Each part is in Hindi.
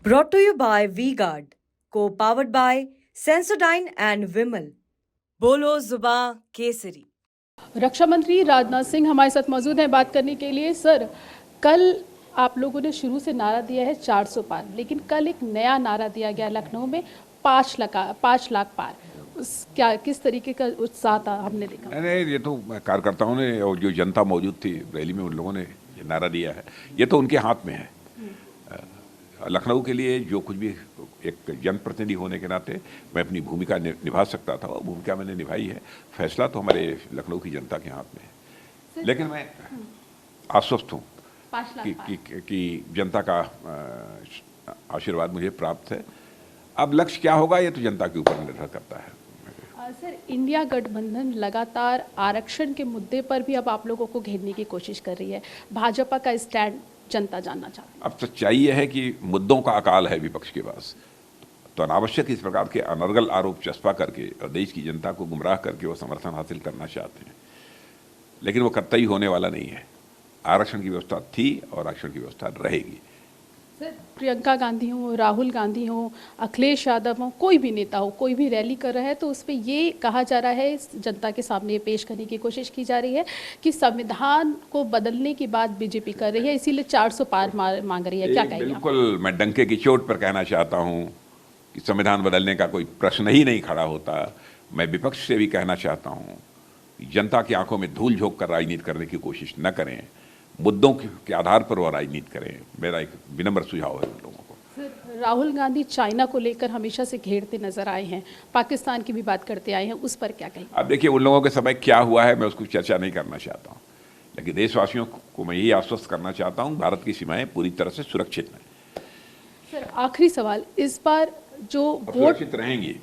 Brought to you by V-Guard, co-powered by Sensodyne and Vimal. बोलो जुबां केसरी। रक्षा मंत्री राजनाथ सिंह हमारे साथ मौजूद हैं बात करने के लिए। सर, कल आप लोगों ने शुरू से नारा दिया है 400 पार, लेकिन कल एक नया नारा दिया गया लखनऊ में 5 लाख पार। क्या किस तरीके का उत्साह था, हमने देखा? नहीं, ये तो कार्यकर्ताओं ने और जो जनता मौजूद थी रैली में, उन लोगों ने ये नारा दिया है। ये तो उनके हाथ में है। लखनऊ के लिए जो कुछ भी एक जनप्रतिनिधि होने के नाते मैं अपनी भूमिका निभा सकता था, वो भूमिका मैंने निभाई है। फैसला तो हमारे लखनऊ की जनता के हाथ में है, लेकिन मैं आश्वस्त हूँ कि जनता का आशीर्वाद मुझे प्राप्त है। अब लक्ष्य क्या होगा ये तो जनता के ऊपर निर्भर करता है। सर, इंडिया गठबंधन लगातार आरक्षण के मुद्दे पर भी अब आप लोगों को घेरने की कोशिश कर रही है। भाजपा का स्टैंड जनता जानना चाहती है। अब सच्चाई यह है कि मुद्दों का अकाल है विपक्ष के पास, तो अनावश्यक इस प्रकार के अनर्गल आरोप चस्पा करके और देश की जनता को गुमराह करके वो समर्थन हासिल करना चाहते हैं, लेकिन वो कतई होने वाला नहीं है। आरक्षण की व्यवस्था थी और आरक्षण की व्यवस्था रहेगी। सर, प्रियंका गांधी हो, राहुल गांधी हो, अखिलेश यादव हो, कोई भी नेता हो, कोई भी रैली कर रहा है तो उस पर ये कहा जा रहा है, जनता के सामने पेश करने की कोशिश की जा रही है कि संविधान को बदलने की बात बीजेपी कर रही है, इसीलिए 400 पार मांग रही है। क्या कहेंगे? बिल्कुल, मैं डंके की चोट पर कहना चाहता हूँ कि संविधान बदलने का कोई प्रश्न ही नहीं खड़ा होता। मैं विपक्ष से भी कहना चाहता हूँ कि जनता की आंखों में धूल झोंक कर राजनीति करने की कोशिश न करें, मुद्दों के आधार पर वो राजनीति करें। मेरा एक विनम्र सुझाव है उन लोगों को। सर, राहुल गांधी चाइना को लेकर हमेशा से घेरते नजर आए हैं, पाकिस्तान की भी बात करते आए हैं, उस पर क्या कहें? अब देखिए, उन लोगों के समय क्या हुआ है मैं उसको चर्चा नहीं करना चाहता हूँ, लेकिन देशवासियों को मैं यही आश्वस्त करना चाहता हूँ, भारत की सीमाएं पूरी तरह से सुरक्षित हैं। सर, आखिरी सवाल, इस बार जो वोट सुरक्षित रहेंगी,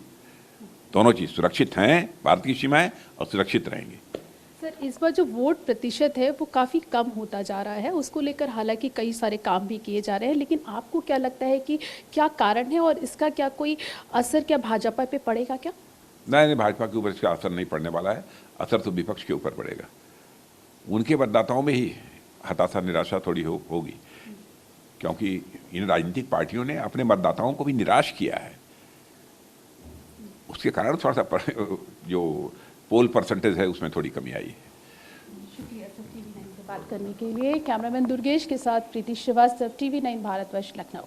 दोनों चीज सुरक्षित हैं, भारत की सीमाएं और सुरक्षित रहेंगी। सर, इस बार जो वोट प्रतिशत है वो काफ़ी कम होता जा रहा है, उसको लेकर हालांकि कई सारे काम भी किए जा रहे हैं, लेकिन आपको क्या लगता है कि क्या कारण है और इसका क्या कोई असर क्या भाजपा पे पड़ेगा क्या? नहीं, भाजपा के ऊपर इसका असर नहीं पड़ने वाला है। असर तो विपक्ष के ऊपर पड़ेगा। उनके मतदाताओं में ही हताशा निराशा थोड़ी होगी, क्योंकि इन राजनीतिक पार्टियों ने अपने मतदाताओं को भी निराश किया है। उसके कारण थोड़ा सा जो पोल परसेंटेज है उसमें थोड़ी कमी आई है। शुक्रिया सर, TV9 से बात करने के लिए। कैमरामैन दुर्गेश के साथ प्रीति श्रीवास्तव, TV9 भारतवर्ष, लखनऊ।